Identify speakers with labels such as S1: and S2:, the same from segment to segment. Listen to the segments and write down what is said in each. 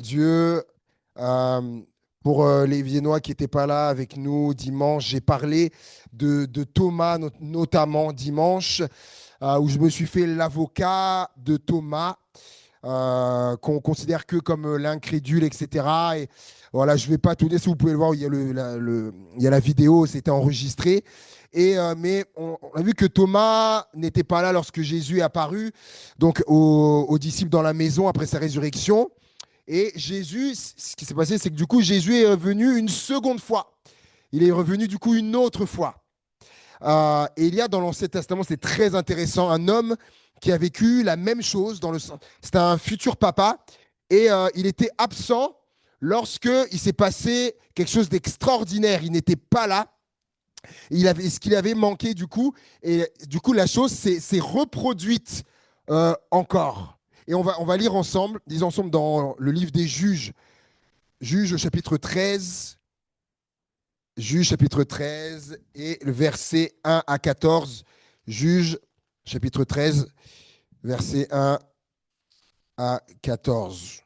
S1: Dieu. Euh, pour les Viennois qui n'étaient pas là avec nous dimanche, j'ai parlé de Thomas, notamment dimanche, où je me suis fait l'avocat de Thomas, qu'on considère que comme l'incrédule, etc. Et voilà, je ne vais pas tout dire, si vous pouvez le voir, il y a, il y a la vidéo, c'était enregistré. Mais on a vu que Thomas n'était pas là lorsque Jésus est apparu, donc aux disciples dans la maison après sa résurrection. Et Jésus, ce qui s'est passé, c'est que du coup, Jésus est revenu une seconde fois. Il est revenu du coup une autre fois. Et il y a dans l'Ancien Testament, c'est très intéressant, un homme qui a vécu la même chose. C'est un futur papa. Et il était absent lorsque il s'est passé quelque chose d'extraordinaire. Il n'était pas là. Il avait ce qu'il avait manqué du coup. Et du coup, la chose s'est reproduite encore. Et on va lire ensemble, disons ensemble dans le livre des Juges, Juges chapitre 13, Juges chapitre 13 et le verset 1 à 14. Juges chapitre 13, verset 1 à 14.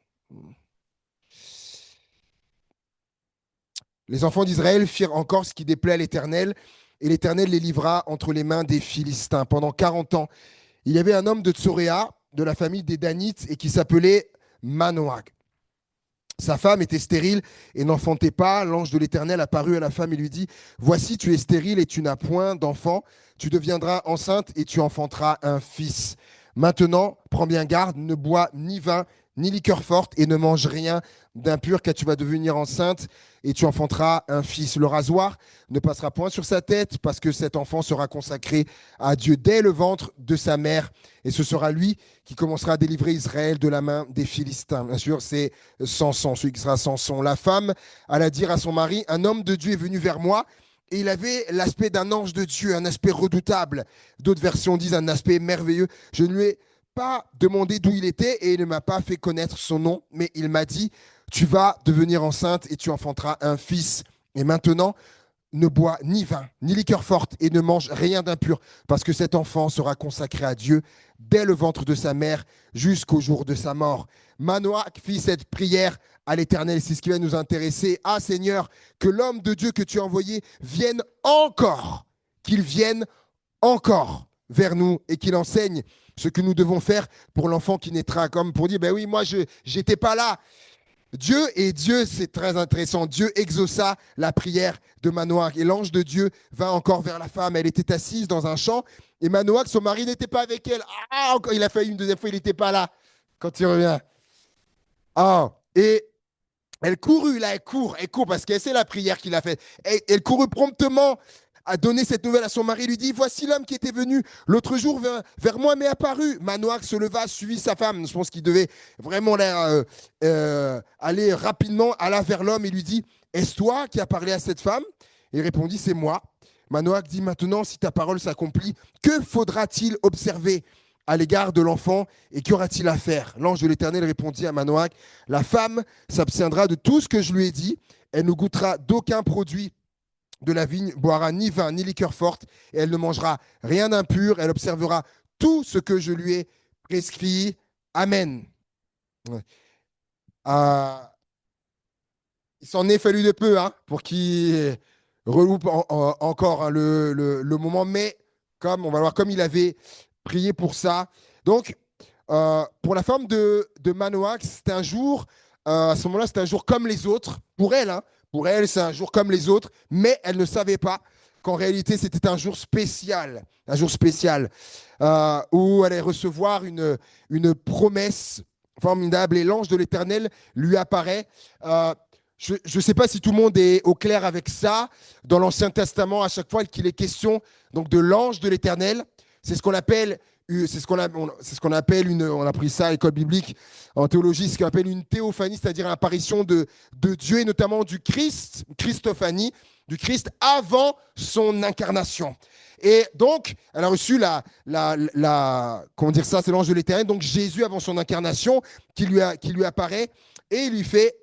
S1: Les enfants d'Israël firent encore ce qui déplaît à l'Éternel, et l'Éternel les livra entre les mains des Philistins. Pendant 40 ans, il y avait un homme de Tsoréa, de la famille des Danites, et qui s'appelait Manoach. Sa femme était stérile et n'enfantait pas. L'ange de l'Éternel apparut à la femme et lui dit, voici, tu es stérile et tu n'as point d'enfant. Tu deviendras enceinte et tu enfanteras un fils. Maintenant, prends bien garde, ne bois ni vin, ni liqueur forte et ne mange rien d'impur, car tu vas devenir enceinte et tu enfanteras un fils. Le rasoir ne passera point sur sa tête, parce que cet enfant sera consacré à Dieu dès le ventre de sa mère. Et ce sera lui qui commencera à délivrer Israël de la main des Philistins. Bien sûr, c'est Samson, celui qui sera Samson. La femme alla dire à son mari, un homme de Dieu est venu vers moi, et il avait l'aspect d'un ange de Dieu, un aspect redoutable. D'autres versions disent un aspect merveilleux. Je ne lui ai pas demandé d'où il était et il ne m'a pas fait connaître son nom, mais il m'a dit, tu vas devenir enceinte et tu enfanteras un fils. Et maintenant, ne bois ni vin, ni liqueur forte et ne mange rien d'impur, parce que cet enfant sera consacré à Dieu dès le ventre de sa mère jusqu'au jour de sa mort. Manoach fit cette prière à l'Éternel, c'est ce qui va nous intéresser. Ah Seigneur, que l'homme de Dieu que tu as envoyé vienne encore, qu'il vienne encore vers nous et qu'il enseigne ce que nous devons faire pour l'enfant qui naîtra, comme pour dire, ben oui, moi, je n'étais pas là. Dieu, c'est très intéressant. Dieu exauça la prière de Manoach. Et l'ange de Dieu va encore vers la femme. Elle était assise dans un champ. Et Manoach, son mari, n'était pas avec elle. Ah, encore, il a failli une deuxième fois, il n'était pas là quand il revient. Ah, et elle court, parce qu'elle sait la prière qu'il a faite. Elle courut promptement à donner cette nouvelle à son mari, lui dit, voici l'homme qui était venu l'autre jour vers moi, mais apparu. Manoach se leva, suivit sa femme. Je pense qu'il devait vraiment aller rapidement, alla vers l'homme et lui dit, est-ce toi qui as parlé à cette femme? Il répondit, c'est moi. Manoach dit, maintenant, si ta parole s'accomplit, que faudra-t-il observer à l'égard de l'enfant et qu'aura-t-il à faire? L'ange de l'Éternel répondit à Manoach, la femme s'abstiendra de tout ce que je lui ai dit, elle ne goûtera d'aucun produit de la vigne, boira ni vin ni liqueur forte, et elle ne mangera rien d'impur, elle observera tout ce que je lui ai prescrit. Amen. Ouais. Euh, il s'en est fallu de peu pour qu'il reloupe encore le moment, mais comme on va voir, comme il avait prié pour ça. Donc, pour la femme de Manoach, c'était un jour, à ce moment-là, c'était un jour comme les autres. Pour elle, c'est un jour comme les autres, mais elle ne savait pas qu'en réalité, c'était un jour spécial, où elle allait recevoir une promesse formidable. Et l'ange de l'Éternel lui apparaît. Je ne sais pas si tout le monde est au clair avec ça. Dans l'Ancien Testament, à chaque fois qu'il est question donc, de l'ange de l'Éternel, c'est ce qu'on appelle c'est ce qu'on appelle on a pris ça à l'école biblique en théologie, ce qu'on appelle une théophanie, c'est-à-dire une apparition de Dieu et notamment du Christ, Christophanie, du Christ avant son incarnation. Et donc, elle a reçu comment dire ça, c'est l'ange de l'Éternel, donc Jésus avant son incarnation qui lui apparaît et il lui fait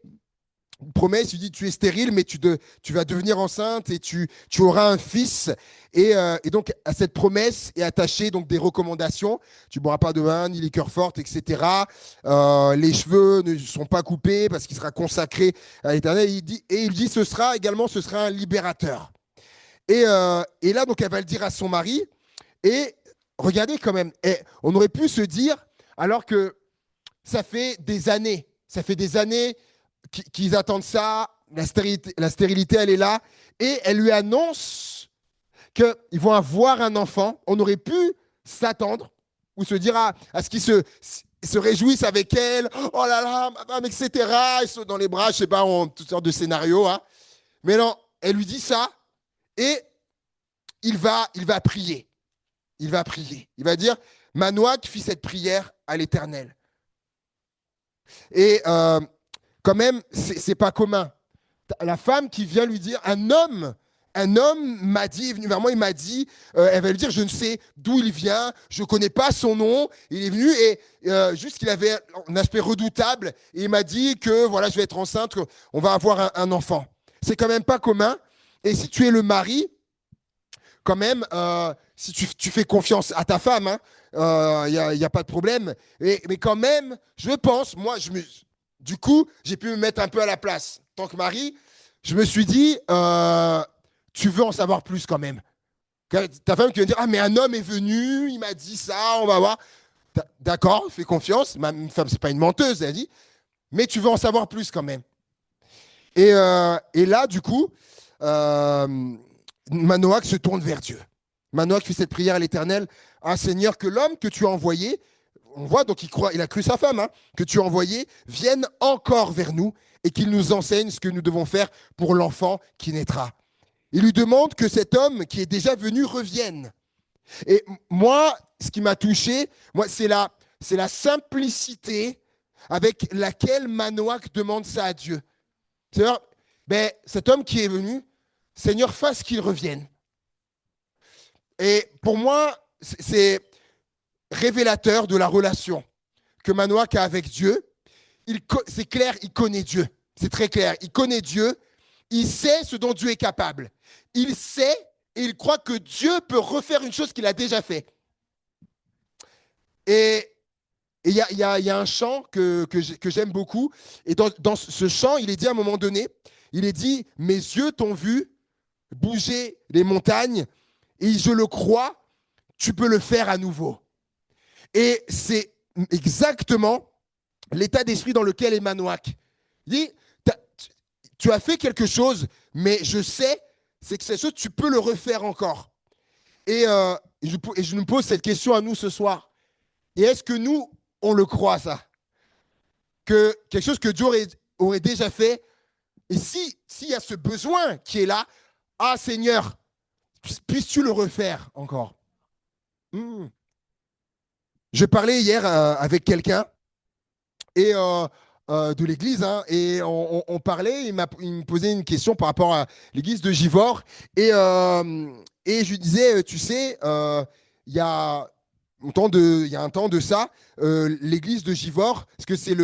S1: une promesse, il dit tu es stérile, mais tu vas devenir enceinte et tu auras un fils. Et donc, à cette promesse est attachée donc, des recommandations. Tu ne boiras pas de vin, ni liqueur forte, etc. Les cheveux ne sont pas coupés parce qu'il sera consacré à l'Éternel. Il dit ce sera un libérateur. Et là, donc, elle va le dire à son mari. Et regardez quand même, on aurait pu se dire, alors que ça fait des années qu'ils attendent ça, la stérilité, elle est là, et elle lui annonce qu'ils vont avoir un enfant. On aurait pu s'attendre ou se dire à ce qu'ils se réjouissent avec elle, oh là là, ma femme, etc. Ils sont dans les bras, je sais pas, toutes sortes de scénarios. Hein. Mais non, elle lui dit ça, et il va prier. Il va prier. Il va dire, Manoach fit cette prière à l'Éternel. Et quand même, c'est pas commun. La femme qui vient lui dire, un homme m'a dit, est venu vers moi, il m'a dit, elle va lui dire, je ne sais d'où il vient, je ne connais pas son nom, il est venu et juste qu'il avait un aspect redoutable et il m'a dit que voilà, je vais être enceinte, qu'on va avoir un enfant. C'est quand même pas commun. Et si tu es le mari, quand même, si tu fais confiance à ta femme, il n'y a pas de problème. Mais quand même, je pense, moi, du coup, j'ai pu me mettre un peu à la place. En tant que mari, je me suis dit, tu veux en savoir plus quand même. Ta femme qui va dire, ah, mais un homme est venu, il m'a dit ça, on va voir. D'accord, fais confiance. Ma femme, c'est pas une menteuse, elle dit, mais tu veux en savoir plus quand même. Et là, du coup, Manoach se tourne vers Dieu. Manoach fait cette prière à l'Éternel. Ah Seigneur, que l'homme que tu as envoyé, on voit donc il a cru sa femme, hein, que tu as envoyé, vienne encore vers nous et qu'il nous enseigne ce que nous devons faire pour l'enfant qui naîtra. Il lui demande que cet homme qui est déjà venu revienne. Et moi, ce qui m'a touché, moi, c'est la simplicité avec laquelle Manoach demande ça à Dieu. C'est-à-dire, cet homme qui est venu, Seigneur, fasse qu'il revienne. Et pour moi, c'est révélateur de la relation que Manoach a avec Dieu. C'est clair, il connaît Dieu. C'est très clair. Il connaît Dieu. Il sait ce dont Dieu est capable. Il sait et il croit que Dieu peut refaire une chose qu'il a déjà fait. Et il y a un chant que j'aime beaucoup. Et dans ce chant, il est dit à un moment donné, il est dit, mes yeux t'ont vu bouger les montagnes et je le crois, tu peux le faire à nouveau. Et c'est exactement l'état d'esprit dans lequel est Manoach. Il dit, tu as fait quelque chose, mais je sais, c'est que cette chose, tu peux le refaire encore. Et je nous pose cette question à nous ce soir. Et est-ce que nous, on le croit, ça? Que quelque chose que Dieu aurait déjà fait, et s'il y a ce besoin qui est là, ah Seigneur, puisses-tu le refaire encore? Je parlais hier avec quelqu'un et de l'église, hein, et on parlait, il me posait une question par rapport à l'église de Givors, et je lui disais, tu sais, il y a un temps de ça, l'église de Givors, parce que c'est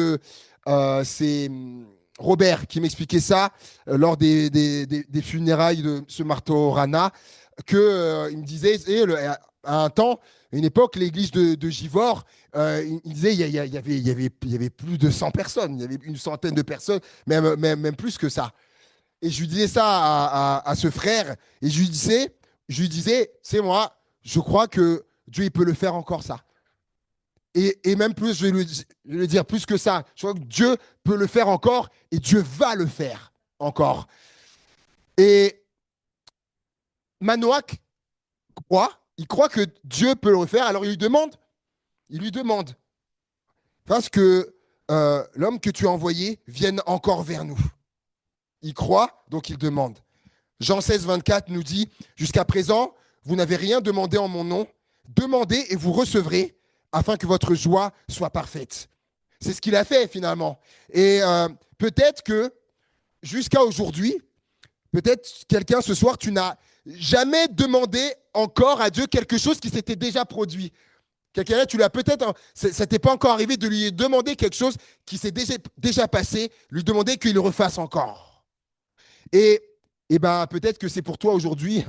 S1: Robert qui m'expliquait ça lors des funérailles de ce marteau Rana, il me disait, à un temps, à une époque, l'église de Givors, il disait il y avait plus de 100 personnes, il y avait une centaine de personnes, même plus que ça. Et je lui disais ça à ce frère, et je lui disais, c'est moi, je crois que Dieu il peut le faire encore ça. Et même plus, je vais lui dire plus que ça. Je crois que Dieu peut le faire encore et Dieu va le faire encore. Et Manoach il croit que Dieu peut le refaire, alors il lui demande, parce que l'homme que tu as envoyé vienne encore vers nous. Il croit, donc il demande. Jean 16, 24 nous dit, jusqu'à présent, vous n'avez rien demandé en mon nom. Demandez et vous recevrez, afin que votre joie soit parfaite. C'est ce qu'il a fait finalement. Et peut-être que jusqu'à aujourd'hui, peut-être quelqu'un ce soir, tu n'as jamais demandé encore à Dieu quelque chose qui s'était déjà produit. Quelqu'un là, tu l'as peut-être, hein, ça t'est pas encore arrivé de lui demander quelque chose qui s'est déjà passé, lui demander qu'il le refasse encore. Et, et ben, peut-être que c'est pour toi aujourd'hui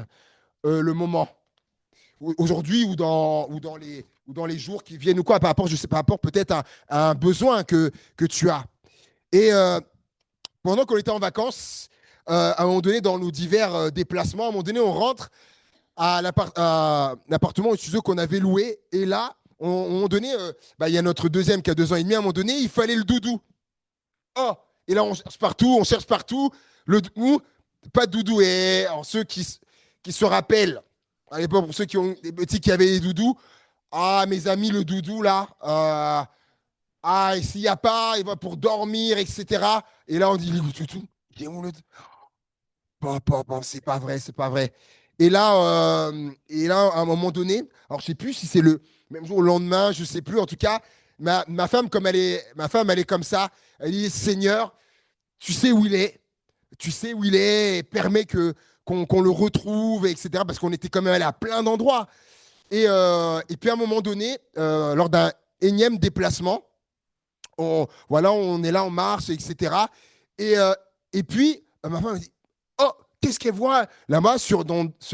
S1: le moment. Aujourd'hui ou dans les jours qui viennent ou quoi, par rapport, je sais, par rapport peut-être à un besoin que tu as. Et pendant qu'on était en vacances, à un moment donné, dans nos divers déplacements, à un moment donné, on rentre à l'appartement au studio qu'on avait loué. Et là, à un moment donné, bah, il y a notre deuxième qui a 2 ans et demi. À un moment donné, il fallait le doudou. Oh, et là, on cherche partout. Le doudou, pas de doudou. Et alors, ceux qui se rappellent, à l'époque, pour ceux qui ont des petits qui avaient des doudous, ah, mes amis, le doudou, là, ah, et s'il n'y a pas, il va pour dormir, etc. Et là, on dit, le doudou, il est où le doudou? Bon, c'est pas vrai, c'est pas vrai. Et là, à un moment donné, alors je sais plus si c'est le même jour ou le lendemain, je sais plus. En tout cas, ma femme, elle est comme ça. Elle dit, Seigneur, tu sais où il est, tu sais où il est, et permets qu'on le retrouve, etc. Parce qu'on était quand même allé à plein d'endroits. Et puis à un moment donné, lors d'un énième déplacement, on est là, on marche, etc. Et, euh, et puis, ma femme me dit, oh, qu'est-ce qu'elle voit là-bas sur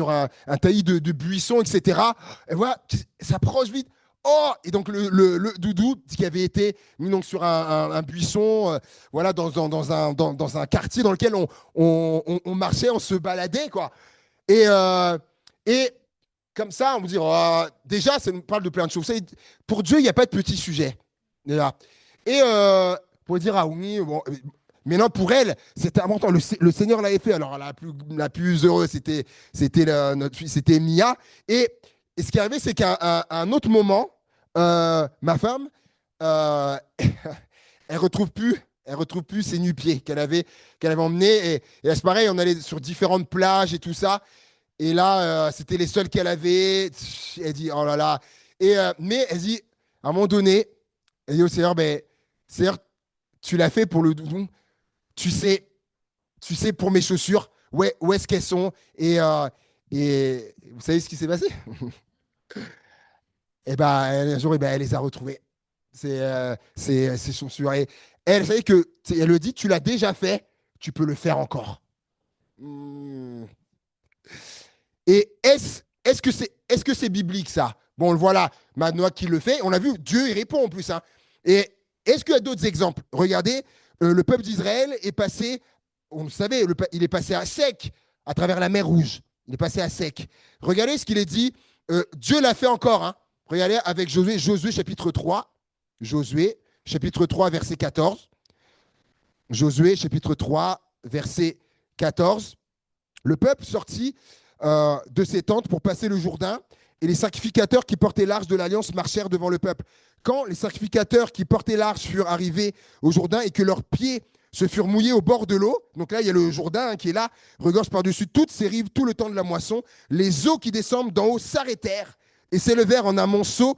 S1: un taillis de buissons, etc. Elle voit, ça approche vite. Oh, et donc le doudou qui avait été mis donc sur un buisson, voilà, dans un quartier dans lequel on marchait, on se baladait, quoi. Et, euh, et comme ça, on vous dit, oh, déjà, ça nous parle de plein de choses. Pour Dieu, il n'y a pas de petit sujet. Déjà. Et pour dire, ah oui, bon, mais non, pour elle, c'était important. Le Seigneur l'avait fait. Alors, la plus heureuse, c'était notre fille, c'était Mia. Et ce qui est arrivé, c'est qu'à un autre moment, ma femme, euh, elle retrouve plus. Elle retrouve plus ses nu-pieds qu'elle avait emmenés. Et là, c'est pareil, on allait sur différentes plages et tout ça. Et là, c'était les seuls qu'elle avait. Elle dit, oh là là. Mais elle dit, à un moment donné, elle dit au Seigneur, ben, Seigneur, tu l'as fait pour le doudou. Tu sais, tu sais pour mes chaussures, où est-ce qu'elles sont. Et vous savez ce qui s'est passé? Et ben, un jour, eh ben, elle les a retrouvées. Ces chaussures. Et elle savait que, elle le dit, tu l'as déjà fait, tu peux le faire encore. Hmm. Et est-ce que c'est biblique ça? Bon, voilà, Manoa qui le fait. On a vu, Dieu y répond en plus, hein. Et est-ce qu'il y a d'autres exemples? Regardez, le peuple d'Israël est passé, on le savait, il est passé à sec à travers la mer Rouge. Il est passé à sec. Regardez ce qu'il est dit. Dieu l'a fait encore, hein. Regardez avec Josué chapitre 3. Josué chapitre 3, verset 14. Josué chapitre 3, verset 14. Le peuple sortit de ses tentes pour passer le Jourdain, et les sacrificateurs qui portaient l'arche de l'alliance marchèrent devant le peuple. Quand les sacrificateurs qui portaient l'arche furent arrivés au Jourdain et que leurs pieds se furent mouillés au bord de l'eau, donc là il y a le Jourdain, hein, qui est là, regorge par-dessus toutes ses rives tout le temps de la moisson, les eaux qui descendent d'en haut s'arrêtèrent et s'élevèrent en un monceau,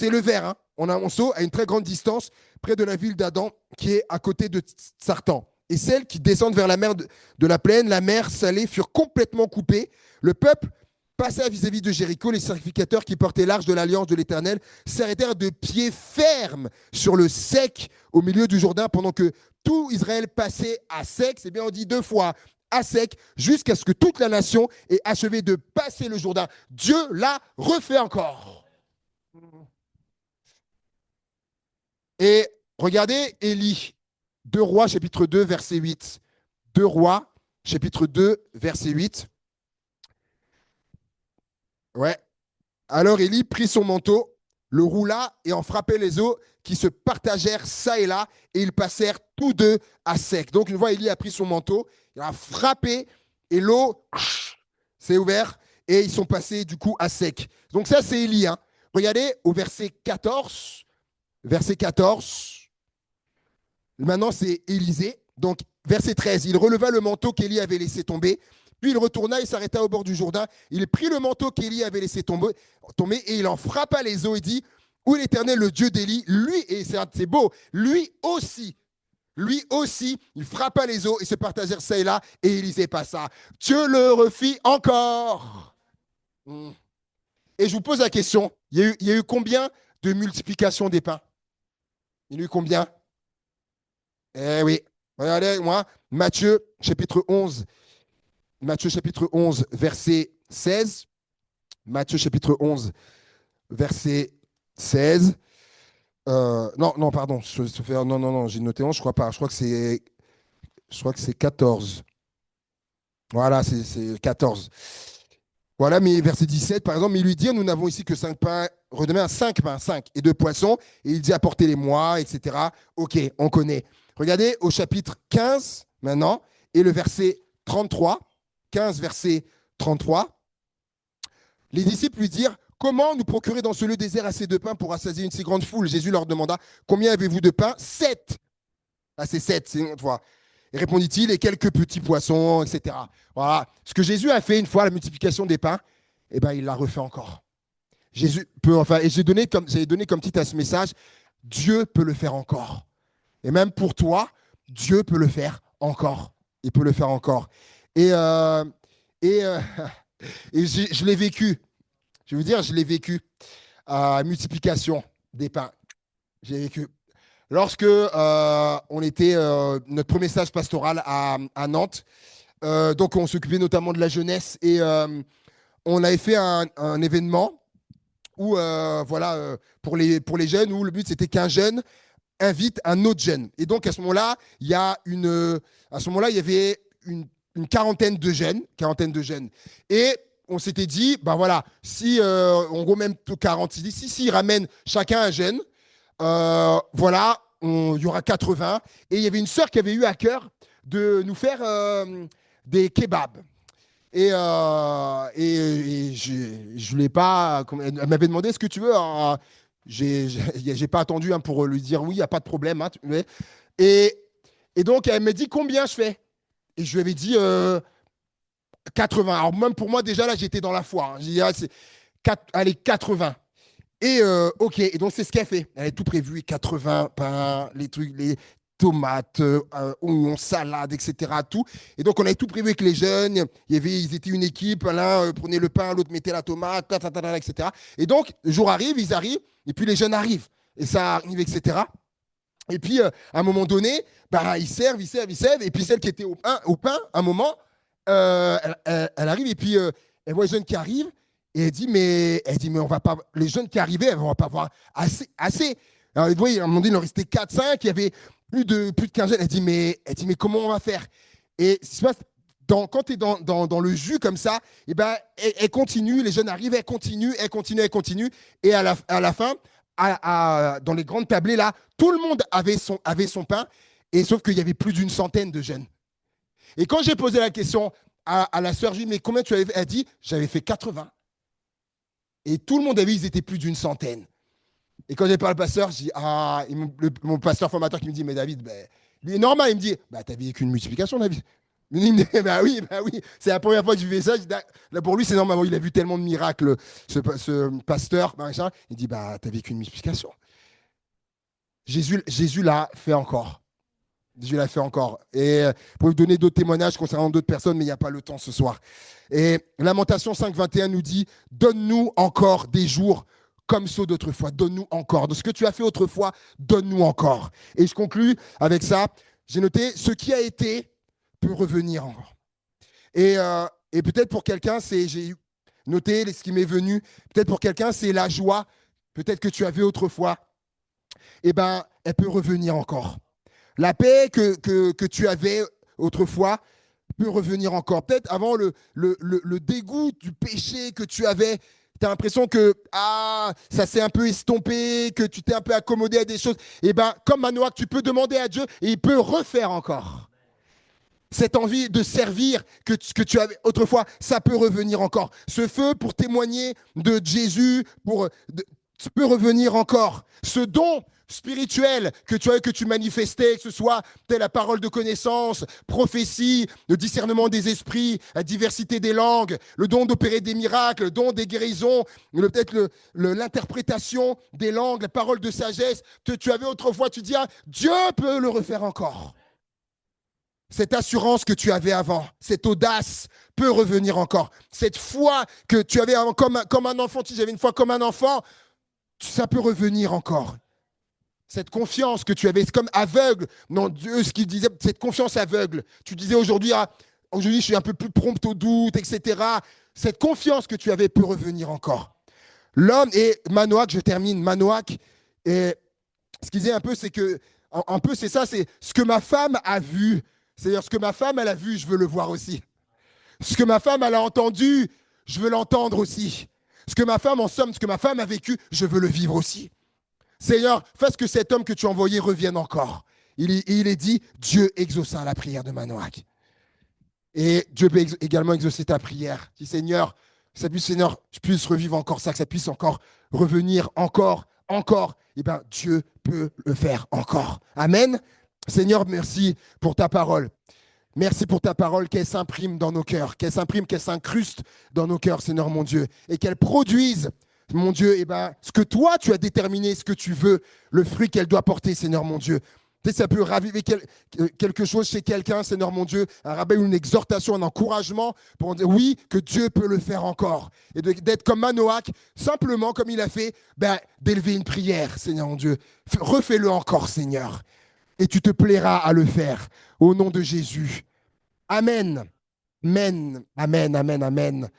S1: hein, en un monceau à une très grande distance près de la ville d'Adam qui est à côté de Sartan. Et celles qui descendent vers la mer de la plaine, la mer salée, furent complètement coupées. Le peuple passa vis-à-vis de Jéricho. Les sacrificateurs qui portaient l'arche de l'alliance de l'Éternel s'arrêtèrent de pied ferme sur le sec au milieu du Jourdain pendant que tout Israël passait à sec. C'est bien, on dit 2 fois à sec, jusqu'à ce que toute la nation ait achevé de passer le Jourdain. Dieu l'a refait encore. Et regardez Élie, 2 Rois, chapitre 2, verset 8. 2 Rois, chapitre 2, verset 8. Ouais. Alors Élie prit son manteau, le roula et en frappait les eaux qui se partagèrent ça et là, et ils passèrent tous deux à sec. Donc une fois, Élie a pris son manteau, il a frappé, et l'eau s'est ouverte, et ils sont passés du coup à sec. Donc ça, c'est Élie, hein. Regardez au verset 14. Verset 14. Maintenant, c'est Élisée. Donc, verset 13. Il releva le manteau qu'Élie avait laissé tomber. Puis il retourna et s'arrêta au bord du Jourdain. Il prit le manteau qu'Élie avait laissé tomber et il en frappa les eaux et dit, où est l'Éternel, le Dieu d'Élie? Lui, et c'est beau, lui aussi, il frappa les eaux et se partagèrent ça et là, et Élisée passa. Dieu le refit encore. Et je vous pose la question, il y a eu combien de multiplication des pains. Il y a eu combien? Eh oui. Regardez, moi, Matthieu chapitre 11, verset 16. Matthieu chapitre 11, verset 16. Non, non, pardon. Non, non, non, j'ai noté 11, je crois pas. Je crois que c'est 14. Voilà, c'est 14. Voilà, mais verset 17, par exemple, il lui dit, nous n'avons ici que 5 pains, redemain 5 pains, 5, et 2 poissons, et il dit, apportez-les-moi, etc. Ok, on connaît. Regardez au chapitre 15, maintenant, et le verset 33, 15, verset 33, les disciples lui dirent, comment nous procurer dans ce lieu désert assez de pain pour rassasier une si grande foule? Jésus leur demanda, combien avez-vous de pain? 7. Ah, c'est 7, c'est une fois. Et répondit-il, et quelques petits poissons, etc. Voilà. Ce que Jésus a fait une fois, la multiplication des pains, eh ben, il l'a refait encore. Jésus peut, enfin, et j'avais donné comme titre à ce message, Dieu peut le faire encore. Et même pour toi, Dieu peut le faire encore. Il peut le faire encore. Et, euh, et, euh, et je l'ai vécu. Je veux dire, je l'ai vécu. Multiplication des pains. J'ai vécu. Lorsque on était notre premier stage pastoral à Nantes, donc on s'occupait notamment de la jeunesse et on avait fait un événement où voilà pour les jeunes où le but c'était qu'un jeune invite un autre jeune. Et donc à ce moment-là, il y avait une quarantaine de jeunes. Et on s'était dit, ben voilà, si on go même 40, si ramène chacun un jeune, voilà, il y aura 80. Et il y avait une sœur qui avait eu à cœur de nous faire des kebabs. Et je voulais pas. Elle m'avait demandé est-ce que tu veux. Alors, j'ai pas attendu pour lui dire oui, il n'y a pas de problème. Hein, et, et donc, elle m'a dit combien je fais. Et je lui avais dit 80. Alors, même pour moi, déjà là, j'étais dans la foi. Hein. J'ai dit, ah, allez, 80. Et ok, et donc c'est ce qu'elle fait. Elle a tout prévu, 80 pains, les trucs, les tomates, oignons, salade, etc. Tout. Et donc on avait tout prévu avec les jeunes. Ils étaient une équipe, l'un prenait le pain, l'autre mettait la tomate, etc. Et donc le jour arrive, ils arrivent, et puis les jeunes arrivent. Et ça arrive, etc. Et puis à un moment donné, bah, ils servent. Et puis celle qui était au pain à un moment, elle arrive, et puis elle voit les jeunes qui arrivent. Et elle dit, mais on va pas, les jeunes qui arrivaient, on va pas avoir assez. Alors, vous voyez, à un moment donné, il en restait 4, 5, il y avait plus de 15 jeunes. Elle dit, mais comment on va faire? Et ce qui se passe, quand tu es dans le jus comme ça, et ben, elle continue, les jeunes arrivent, elle continue. Et à la fin, dans les grandes tablées, là, tout le monde avait son pain, et sauf qu'il y avait plus d'une centaine de jeunes. Et quand j'ai posé la question à la sœur, j'ai dit, mais combien tu avais fait? Elle dit, j'avais fait 80. Et tout le monde avait vu, ils étaient plus d'une centaine. Et quand j'ai parlé au pasteur, je dis, mon pasteur formateur qui me dit, mais David, ben, il est normal, il me dit, bah, t'as vécu une multiplication, David. Il me dit, bah oui, c'est la première fois que je fais ça. Là, pour lui, c'est normal, il a vu tellement de miracles, ce pasteur, machin. Il dit, bah, t'as vécu une multiplication. Jésus l'a fait encore. Jésus l'a fait encore. Et pour vous donner d'autres témoignages concernant d'autres personnes, mais il n'y a pas le temps ce soir. Et Lamentation 5, 21 nous dit, donne-nous encore des jours comme ceux d'autrefois. Donne-nous encore. De ce que tu as fait autrefois, donne-nous encore. Et je conclus avec ça. J'ai noté, ce qui a été peut revenir encore. Et peut-être pour quelqu'un, j'ai noté ce qui m'est venu. Peut-être pour quelqu'un, c'est la joie. Peut-être que tu avais autrefois. Eh bien, elle peut revenir encore. La paix que tu avais autrefois peut revenir encore. Peut-être avant le dégoût du péché que tu avais, tu as l'impression que ça s'est un peu estompé, que tu t'es un peu accommodé à des choses. Et bien, comme Manoah, tu peux demander à Dieu et il peut refaire encore. Cette envie de servir que tu avais autrefois, ça peut revenir encore. Ce feu pour témoigner de Jésus, peut revenir encore. Ce don spirituel que tu manifestais, que ce soit la parole de connaissance, prophétie, le discernement des esprits, la diversité des langues, le don d'opérer des miracles, le don des guérisons, peut-être l'interprétation des langues, la parole de sagesse que tu avais autrefois, tu dis, Dieu peut le refaire encore. Cette assurance que tu avais avant, cette audace peut revenir encore. Cette foi que tu avais avant, comme un enfant, tu avais une foi comme un enfant, ça peut revenir encore. Cette confiance que tu avais, c'est comme aveugle. Non, Dieu, ce qu'il disait, cette confiance aveugle. Tu disais aujourd'hui, ah, aujourd'hui, je suis un peu plus prompt au doute, etc. Cette confiance que tu avais peut revenir encore. L'homme, et Manoach, je termine, Manoach, et ce qu'il disait un peu, c'est que, un peu, c'est ça, c'est ce que ma femme a vu. C'est-à-dire, ce que ma femme, elle a vu, je veux le voir aussi. Ce que ma femme, elle a entendu, je veux l'entendre aussi. Ce que ma femme, en somme, ce que ma femme a vécu, je veux le vivre aussi. Seigneur, fasse que cet homme que tu as envoyé revienne encore. Il est dit, Dieu exauça la prière de Manoach. Et Dieu peut également exaucer ta prière. Dis, Seigneur, que ça puisse, Seigneur, je puisse revivre encore ça, que ça puisse encore revenir encore, encore. Eh bien, Dieu peut le faire encore. Amen. Seigneur, merci pour ta parole. Merci pour ta parole, qu'elle s'imprime dans nos cœurs, qu'elle s'imprime, qu'elle s'incruste dans nos cœurs, Seigneur mon Dieu, et qu'elle produise, mon Dieu, eh ben, ce que toi tu as déterminé, ce que tu veux, le fruit qu'elle doit porter, Seigneur mon Dieu. Peut-être ça peut raviver quelque chose chez quelqu'un, Seigneur mon Dieu, un rappel, une exhortation, un encouragement pour dire oui, que Dieu peut le faire encore. Et d'être comme Manoach, simplement comme il a fait, ben, d'élever une prière, Seigneur mon Dieu. Refais-le encore, Seigneur. Et tu te plairas à le faire. Au nom de Jésus. Amen. Amen. Amen. Amen. Amen.